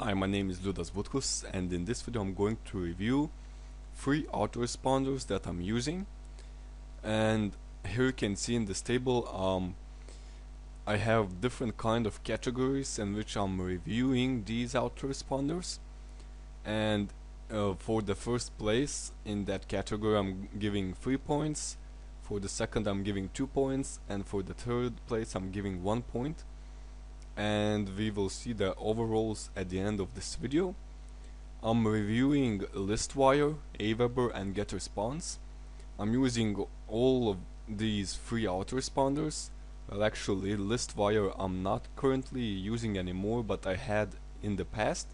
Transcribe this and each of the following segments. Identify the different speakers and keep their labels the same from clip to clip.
Speaker 1: Hi, my name is Ludas Vutkus, and in this video I'm going to review 3 autoresponders that I'm using. And here you can see in this table I have different kind of categories in which I'm reviewing these autoresponders. And for the first place in that category I'm giving 3 points, for the second I'm giving 2 points, and for the third place I'm giving 1 point. And we will see the overalls at the end of this video. I'm reviewing ListWire, AWeber and GetResponse. I'm using all of these 3 autoresponders. Well, actually ListWire I'm not currently using anymore, but I had in the past,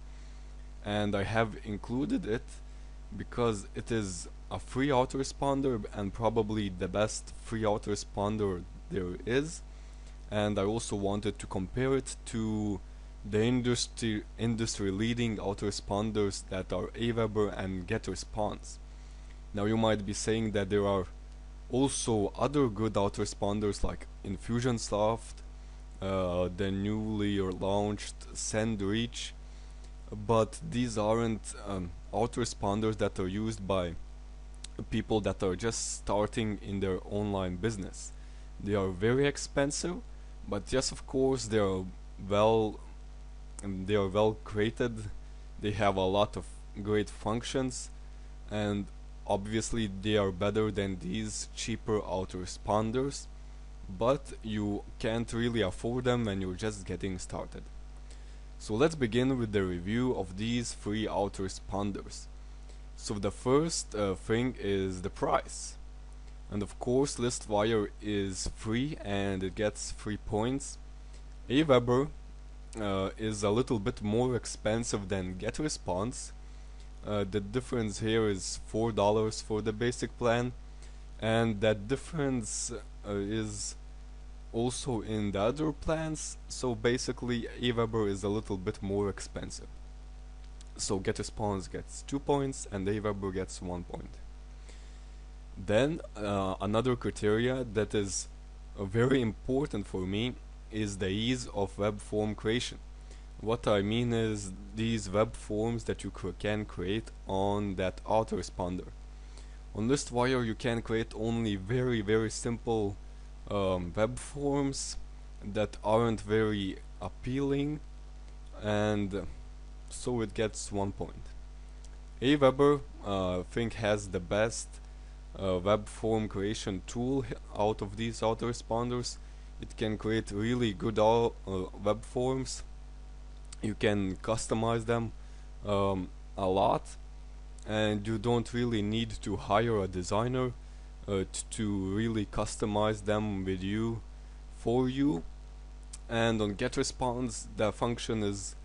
Speaker 1: and I have included it because it is a free autoresponder and probably the best free autoresponder there is. And I also wanted to compare it to the industry leading autoresponders that are AWeber and GetResponse. Now you might be saying that there are also other good autoresponders like Infusionsoft, the newly launched SendReach, but these aren't autoresponders that are used by people that are just starting in their online business. They are very expensive, but yes, of course, they are well created. They have a lot of great functions, and obviously they are better than these cheaper autoresponders, but you can't really afford them when you're just getting started. So let's begin with the review of these 3 autoresponders. So the first thing is the price. And of course ListWire is free and it gets 3 points. AWeber is a little bit more expensive than GetResponse. The difference here is $4 for the basic plan, and that difference is also in the other plans. So basically AWeber is a little bit more expensive. So GetResponse gets 2 points and AWeber gets 1 point. Then another criteria that is very important for me is the ease of web form creation. What I mean is these web forms that you can create on that autoresponder. On ListWire you can create only very simple web forms that aren't very appealing, and so it gets 1 point. AWeber I think has the best web form creation tool out of these autoresponders. It can create really good web forms. You can customize them a lot, and you don't really need to hire a designer to really customize them with you for you. And on GetResponse the function is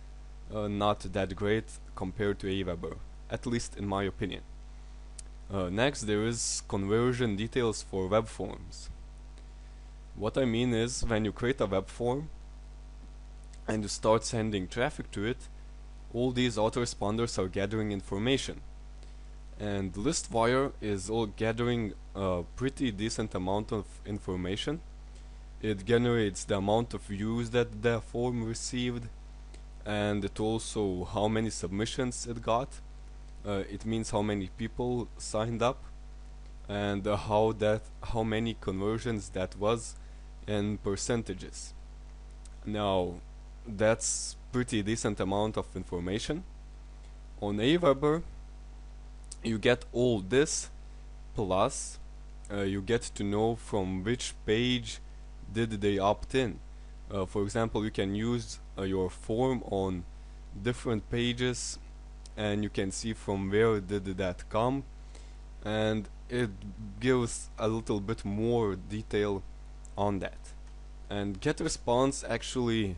Speaker 1: not that great compared to AWeber, at least in my opinion. Next, there is conversion details for web forms. What I mean is, when you create a web form and you start sending traffic to it, all these autoresponders are gathering information, and ListWire is all gathering a pretty decent amount of information. It generates the amount of views that the form received, and it also how many submissions it got. It means how many people signed up, and how many conversions that was in percentages. Now that's pretty decent amount of information. On AWeber you get all this, plus you get to know from which page did they opt in. For example, you can use your form on different pages, and you can see from where did that come, and it gives a little bit more detail on that. And GetResponse actually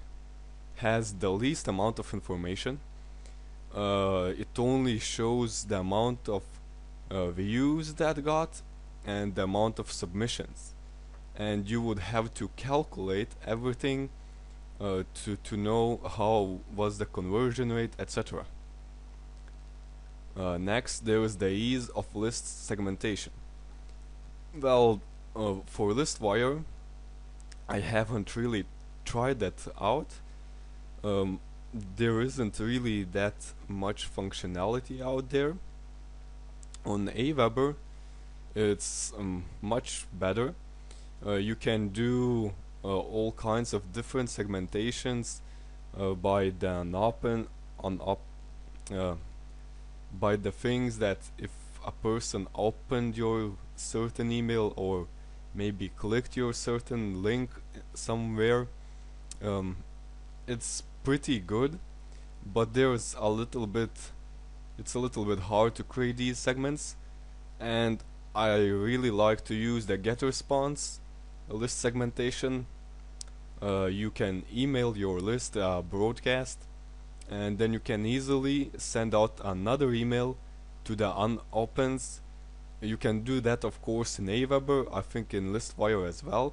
Speaker 1: has the least amount of information. It only shows the amount of views that got and the amount of submissions, and you would have to calculate everything to know how was the conversion rate, etc. Next, there is the ease of list segmentation. Well, for ListWire I haven't really tried that out. there isn't really that much functionality out there. On AWeber, it's much better. You can do all kinds of different segmentations by the uh, by the things that if a person opened your certain email or maybe clicked your certain link somewhere, um, it's pretty good, but there's a little bit it's a little bit hard to create these segments, and I really like to use the GetResponse list segmentation. You can email your list a broadcast, and then you can easily send out another email to the unopens. You can do that, of course, in AWeber, I think in ListWire as well,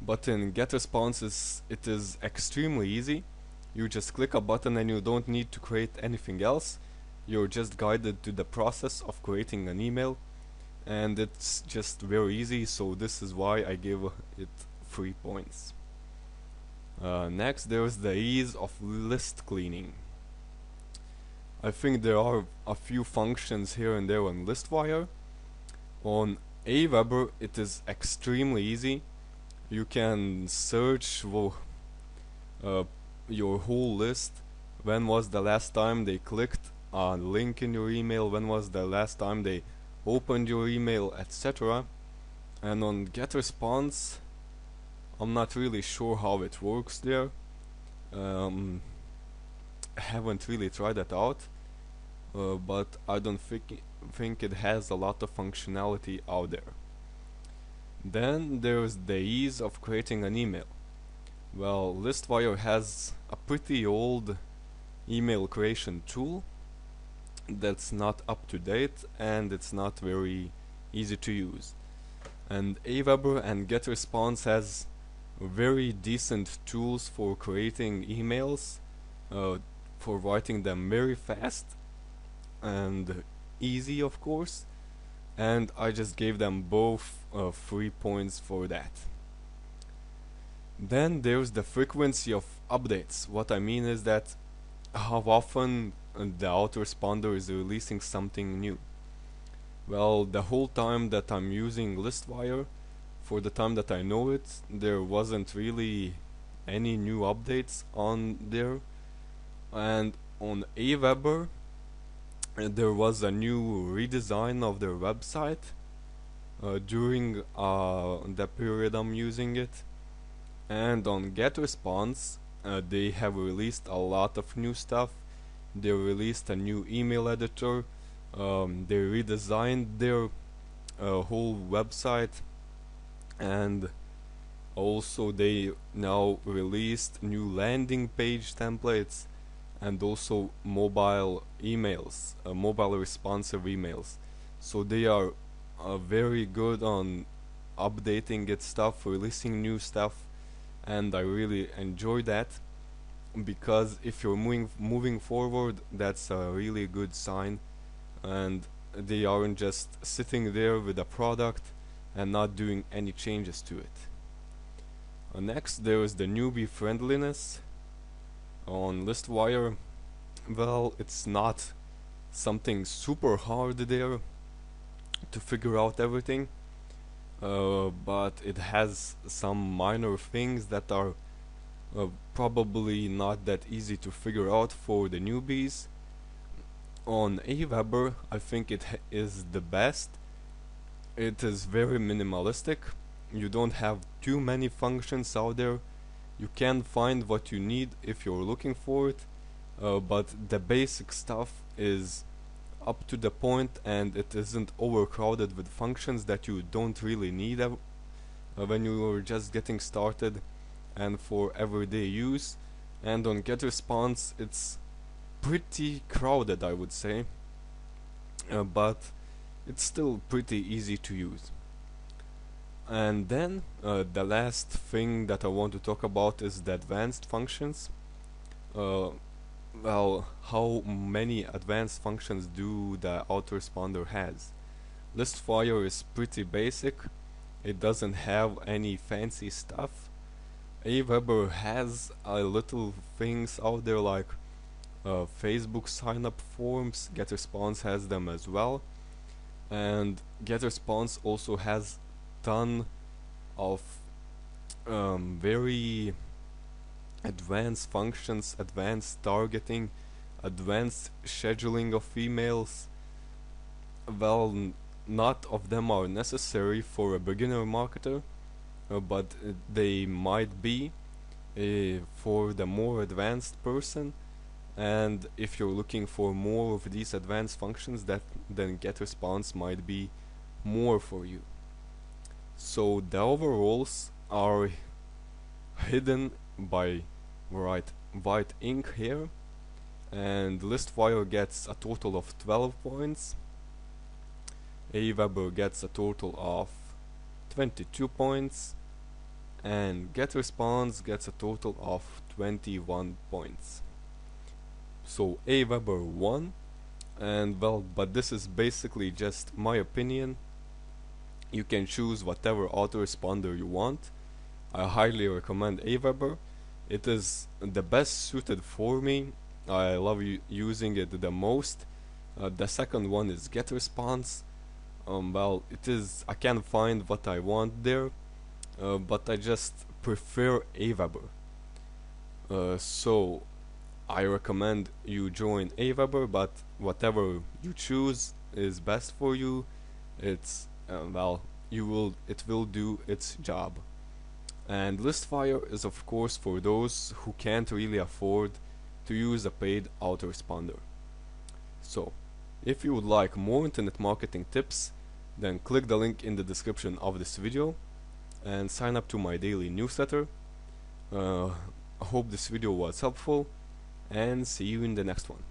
Speaker 1: but in GetResponse it is extremely easy. You just click a button and you don't need to create anything else. You're just guided to the process of creating an email, and it's just very easy, so this is why I give it 3 points. Next, there's the ease of list cleaning. I think there are a few functions here and there on ListWire. On AWeber, it is extremely easy. You can search your whole list. When was the last time they clicked a link in your email? When was the last time they opened your email, etc. And on GetResponse, I'm not really sure how it works there. I haven't really tried that out, but I don't think it has a lot of functionality out there. Then there's the ease of creating an email. Well, ListWire has a pretty old email creation tool that's not up to date and it's not very easy to use. And AWeber and GetResponse has very decent tools for creating emails, for writing them very fast and easy, of course, and I just gave them both 3 points for that. Then there's the frequency of updates. What I mean is that how often the autoresponder is releasing something new. Well, the whole time that I'm using ListWire, for the time that I know it, there wasn't really any new updates on there. And on AWeber, there was a new redesign of their website during the period I'm using it. And on GetResponse, they have released a lot of new stuff. They released a new email editor. They redesigned their whole website, and also they now released new landing page templates and also mobile emails, mobile responsive emails. So they are very good on updating its stuff, releasing new stuff, and I really enjoy that, because if you're moving forward, that's a really good sign, and they aren't just sitting there with a product and not doing any changes to it. Next, there is the newbie friendliness on ListWire. Well, it's not something super hard there to figure out everything, but it has some minor things that are probably not that easy to figure out for the newbies. On AWeber, I think it is the best. It is very minimalistic. You don't have too many functions out there. You can find what you need if you're looking for it, but the basic stuff is up to the point, and it isn't overcrowded with functions that you don't really need when you're just getting started and for everyday use. And on GetResponse, it's pretty crowded, I would say, but it's still pretty easy to use. And then the last thing that I want to talk about is the advanced functions. Well, how many advanced functions do the autoresponder has? ListWire is pretty basic. It doesn't have any fancy stuff. AWeber has a little things out there like Facebook sign up forms. GetResponse has them as well, and GetResponse also has ton of very advanced functions, advanced targeting, advanced scheduling of emails. Well, not of them are necessary for a beginner marketer, but they might be for the more advanced person. And if you're looking for more of these advanced functions, that then GetResponse might be more for you. So the overalls are hidden by white ink here, and ListWire gets a total of 12 points. AWeber gets a total of 22 points, and GetResponse gets a total of 21 points. So AWeber won, and well, but this is basically just my opinion. You can choose whatever autoresponder you want. I highly recommend AWeber. It is the best suited for me. I love using it the most. The second one is GetResponse. Well, it is, I can find what I want there, but I just prefer AWeber. So I recommend you join AWeber, but whatever you choose is best for you. It's well, it will do its job. And ListWire is of course for those who can't really afford to use a paid autoresponder. So, if you would like more internet marketing tips, then click the link in the description of this video and sign up to my daily newsletter. I hope this video was helpful, and see you in the next one.